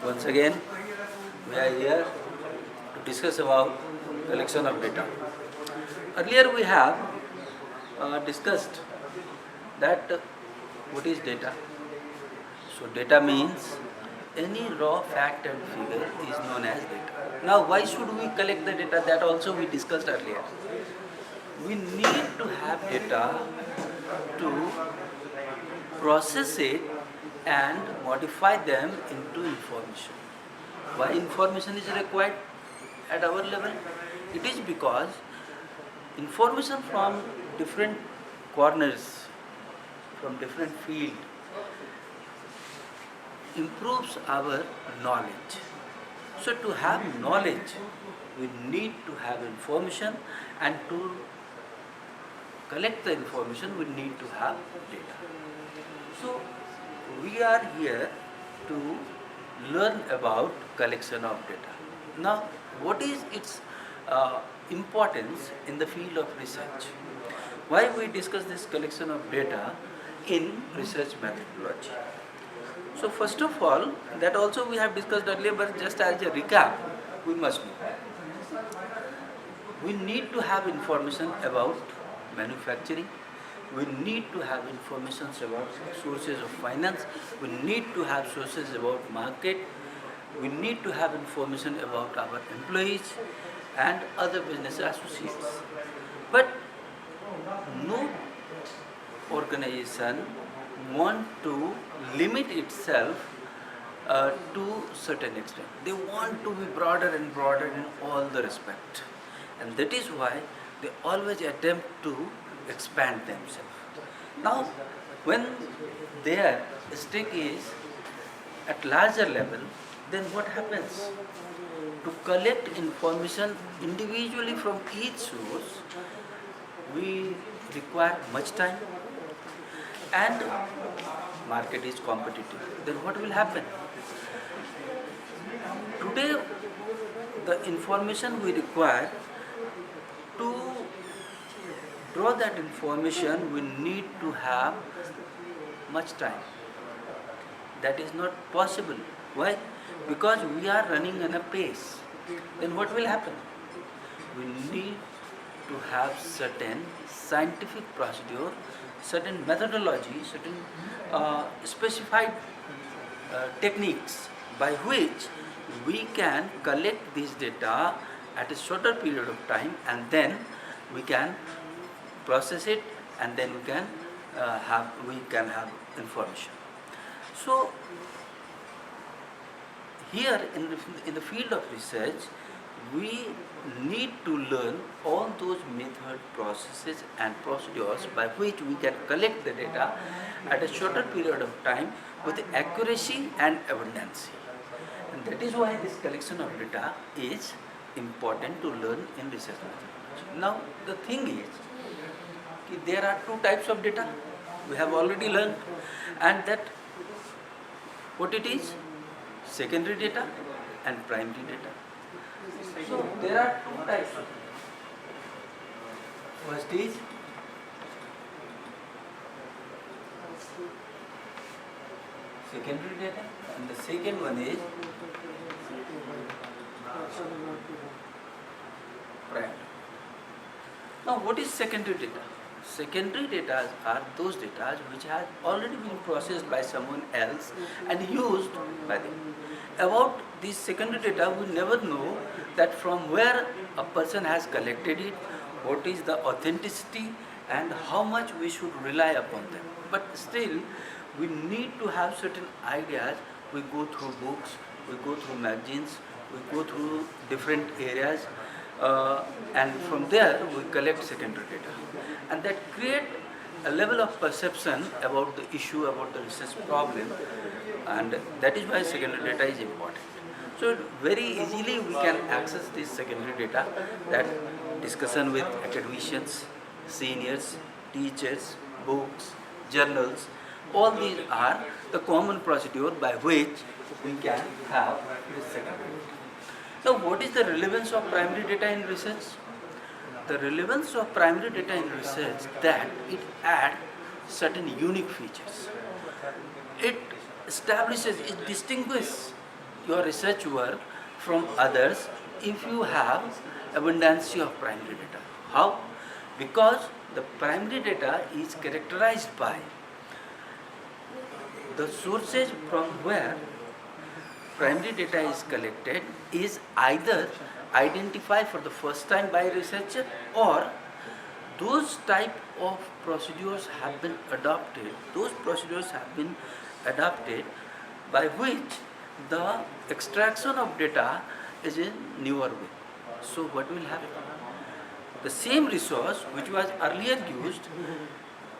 Once again, we are here to discuss about collection of data. Earlier we have discussed that what is data. So data means any raw fact and figure is known as data. Now why should we collect the data? That also we discussed earlier. We need to have data to process it and modify them into information. Why information is required at our level? It is because information from different corners, from different field, improves our knowledge. So to have knowledge, we need to have information, and to collect the information, we need to have data. So we are here to learn about collection of data. Now, what is its importance in the field of research? Why we discuss this collection of data in research methodology? So first of all, that also we have discussed earlier, but just as a recap, we must know. We need to have information about manufacturing. We need to have information about sources of finance. We need to have sources about market. We need to have information about our employees and other business associates. But no organization want to limit itself to certain extent. They want to be broader and broader in all the respect, and that is why they always attempt to expand themselves. Now, when their stake is at larger level, then what happens? To collect information individually from each source, we require much time, and market is competitive. Then what will happen? Today, the information we require, to draw that information, we need to have much time. That is not possible. Why? Because we are running on a pace. Then what will happen? We need to have certain scientific procedure, certain methodology, certain specified techniques by which we can collect this data at a shorter period of time, and then we can process it, and then we can have information. So here in the field of research, we need to learn all those method, processes and procedures by which we can collect the data at a shorter period of time with accuracy and abundance. And that is why this collection of data is important to learn in research methodology. Now the thing is, there are two types of data we have already learned, and that what it is: secondary data and primary data. So there are two types. First is secondary data, and the second one is primary. Now what is secondary data? Secondary data are those data which have already been processed by someone else and used by them. About this secondary data, we never know that from where a person has collected it, what is the authenticity, and how much we should rely upon them. But still, we need to have certain ideas. We go through books, we go through magazines, we go through different areas, and from there we collect secondary data, and that create a level of perception about the issue, about the research problem, and that is why secondary data is important. So very easily we can access this secondary data, that discussion with academicians, seniors, teachers, books, journals, all these are the common procedure by which we can have this secondary data. Now, what is the relevance of primary data in research? The relevance of primary data in research, that it adds certain unique features. It establishes, it distinguishes your research work from others if you have abundance of primary data. How? Because the primary data is characterized by the sources from where primary data is collected is either identified for the first time by a researcher, or those type of procedures have been adopted. Those procedures have been adopted by which the extraction of data is in newer way. So what will happen? The same resource which was earlier used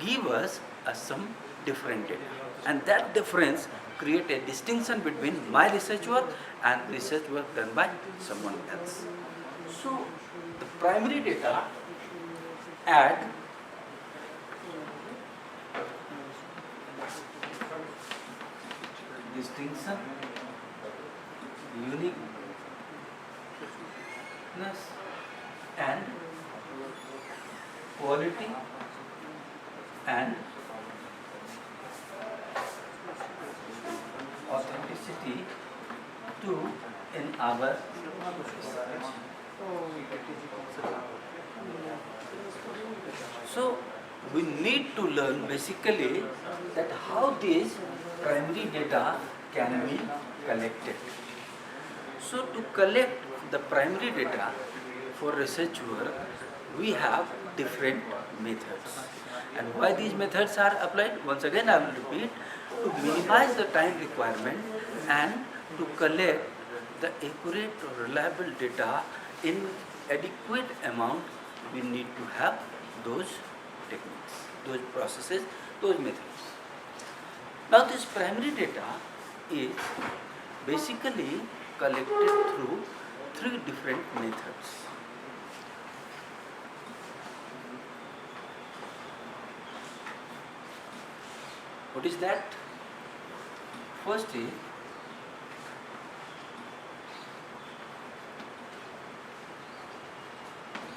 give us some different data, and that difference create a distinction between my research work and research work done by someone else. So the primary data add distinction, uniqueness, and quality and authenticity to in our research. So we need to learn basically that how this primary data can be collected. So to collect the primary data for research work, we have different methods. And why these methods are applied? Once again I will repeat, to minimize the time requirement and to collect the accurate or reliable data in adequate amount, we need to have those techniques, those processes, those methods. Now this primary data is basically collected through three different methods. What is that? First is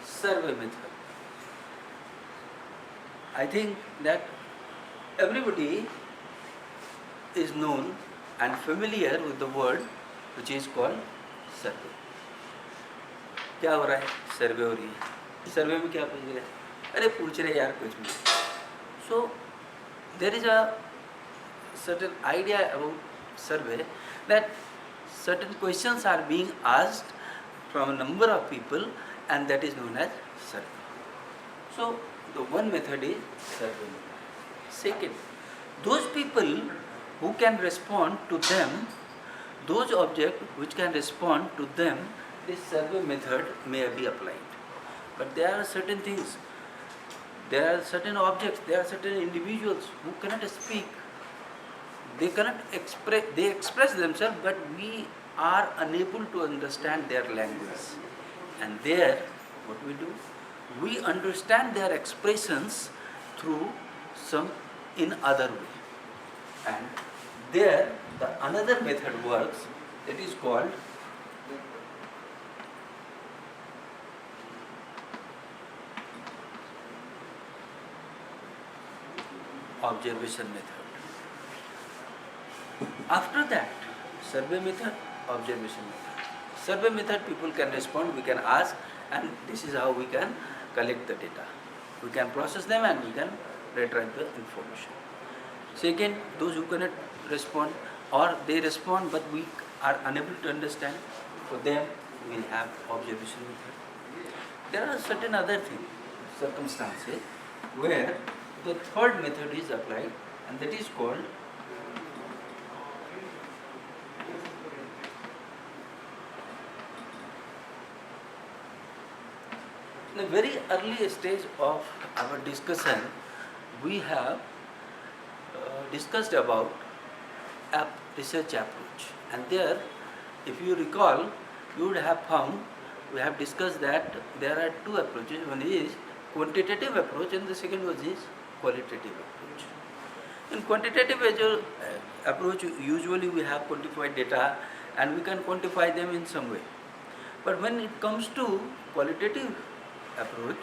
survey method. I think that everybody is known and familiar with the word which is called survey. क्या हो रहा है? सर्वे हो रही है. सर्वे में क्या पूछ रहे? अरे पूछ रहे यार कुछ भी. So there is a certain idea about survey that certain questions are being asked from a number of people, and that is known as survey. So the one method is survey method. Second, those people who can respond to them, those objects which can respond to them, this survey method may be applied. But there are certain things, there are certain objects, there are certain individuals who cannot speak. They cannot express, they express themselves, but we are unable to understand their language. And there, what we do? We understand their expressions through some in other way. And there, the another method works, that is called observation method. After that, survey method, observation method. Survey method, people can respond, we can ask, and this is how we can collect the data. We can process them and we can retrieve the information. Second, those who cannot respond or they respond but we are unable to understand, for them we have observation method. There are certain other things, circumstances, where the third method is applied, and that is called in a very early stage of our discussion, we have discussed about a research approach, and there, if you recall, you would have found we have discussed that there are two approaches. One is quantitative approach and the second one is qualitative approach. In quantitative approach, usually we have quantified data and we can quantify them in some way. But when it comes to qualitative approach,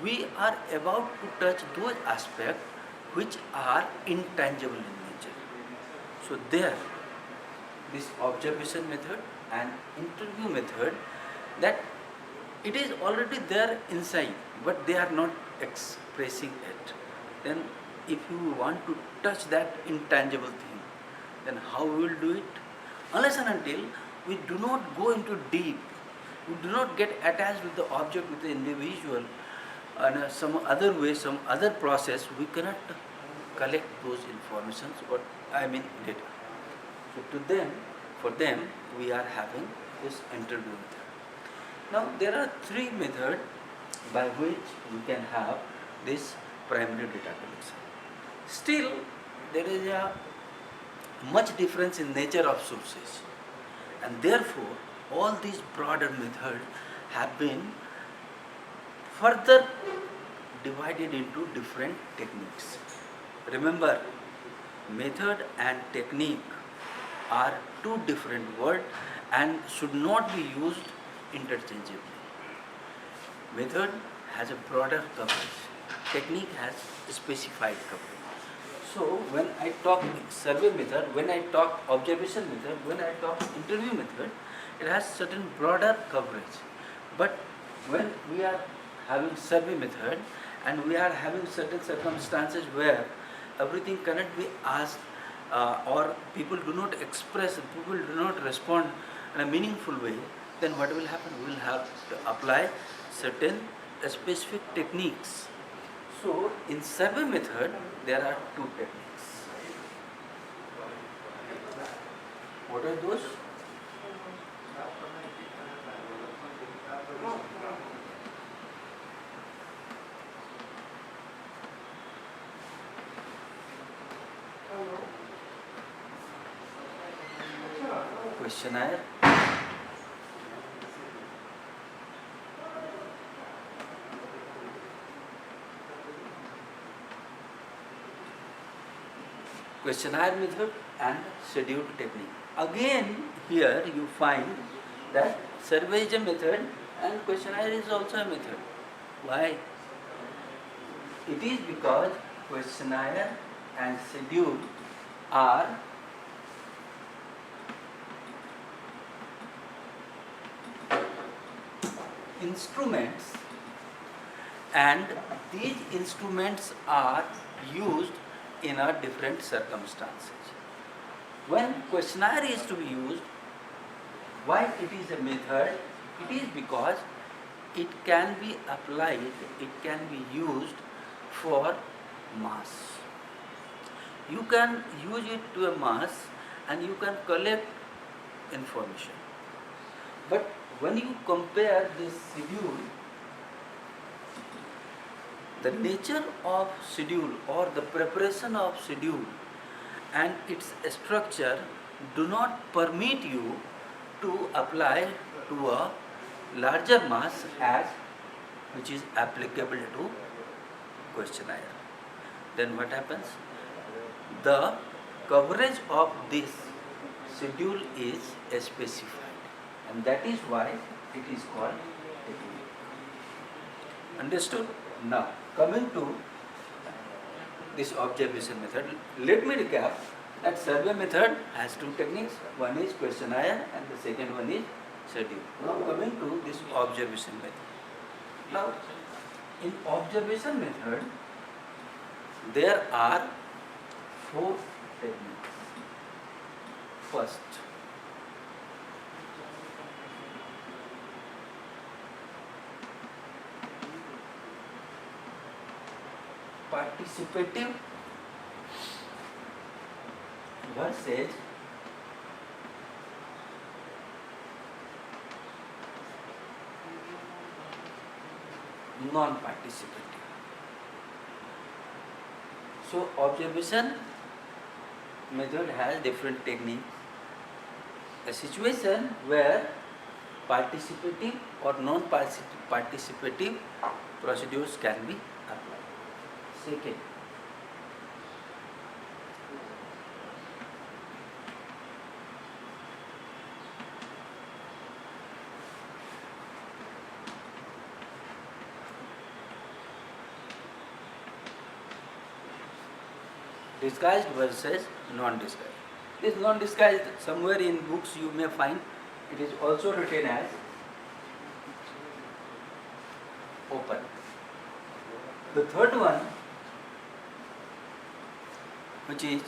we are about to touch those aspects which are intangible in nature. So there, this observation method and interview method, that it is already there inside, but they are not expressing it. Then if you want to touch that intangible thing, then how we will do it? Unless and until we do not go into deep, we do not get attached with the object, with the individual, and some other way, some other process, we cannot collect those informations, what I mean data. So for them, we are having this interview method. Now there are three methods by which we can have this primary data collection. Still, there is a much difference in nature of sources, and therefore all these broader methods have been further divided into different techniques. Remember, method and technique are two different words and should not be used interchangeably. Method has a broader coverage, technique has a specified coverage. So when I talk survey method, when I talk observation method, when I talk interview method, it has certain broader coverage. But when we are having survey method and we are having certain circumstances where everything cannot be asked, or people do not express, people do not respond in a meaningful way, then what will happen? We will have to apply certain specific techniques. So in survey method, there are two techniques. What are those? Questionnaire, questionnaire method and scheduled technique. Again, here you find that survey is a method and questionnaire is also a method. Why? It is because questionnaire and schedule are instruments, and these instruments are used in a different circumstances. When questionnaire is to be used, why it is a method? It is because it can be applied, it can be used for mass. You can use it to a mass and you can collect information. But when you compare this schedule, the nature of schedule or the preparation of schedule and its structure do not permit you to apply to a larger mass as which is applicable to questionnaire. Then what happens? The coverage of this schedule is specified, and that is why it is called technique. Understood? Now, coming to this observation method, let me recap that survey method has two techniques. One is questionnaire and the second one is schedule. Now, coming to this observation method. Now, in observation method, there are four techniques. First, participative versus non-participative. So observation method has different techniques. A situation where participative or non-participative procedures can be applied. Second, disguised versus non-disguised. This non-disguised, somewhere in books you may find, it is also written as open. The third one, which is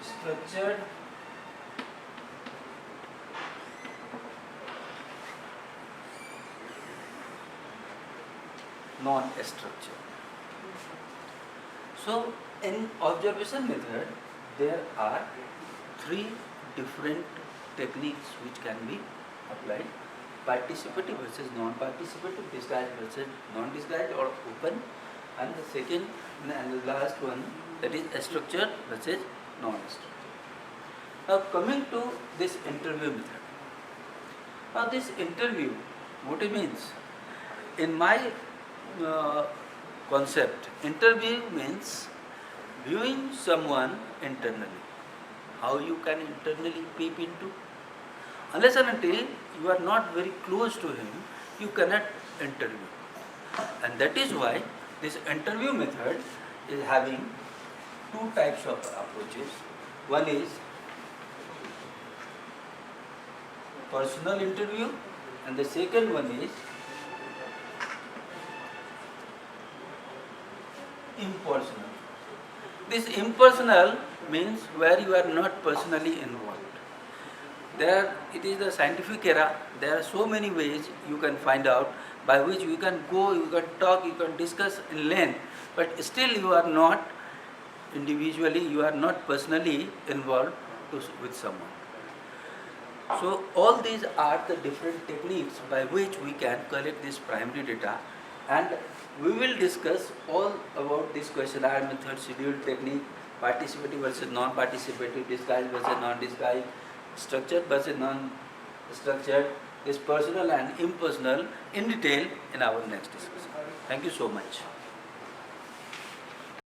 structured non-structured. So in observation method there are three different techniques which can be applied: participative versus non-participative, disguised versus non-disguised or open, and the second and the last one, that is structured versus non-structured. Now coming to this interview method. Now this interview, what it means? In my concept, interview means viewing someone internally. How you can internally peep into? Unless and until you are not very close to him, you cannot interview. And that is why this interview method is having two types of approaches. One is personal interview, and the second one is impersonal. This impersonal means where you are not personally involved. There, it is the scientific era. There are so many ways you can find out by which you can go, you can talk, you can discuss in length, but still you are not individually, you are not personally involved with someone. So all these are the different techniques by which we can collect this primary data, and we will discuss all about this questionnaire method, schedule technique, participative versus non-participative, disguised versus non-disguised, structured versus non-structured, this personal and impersonal in detail in our next discussion. Thank you so much.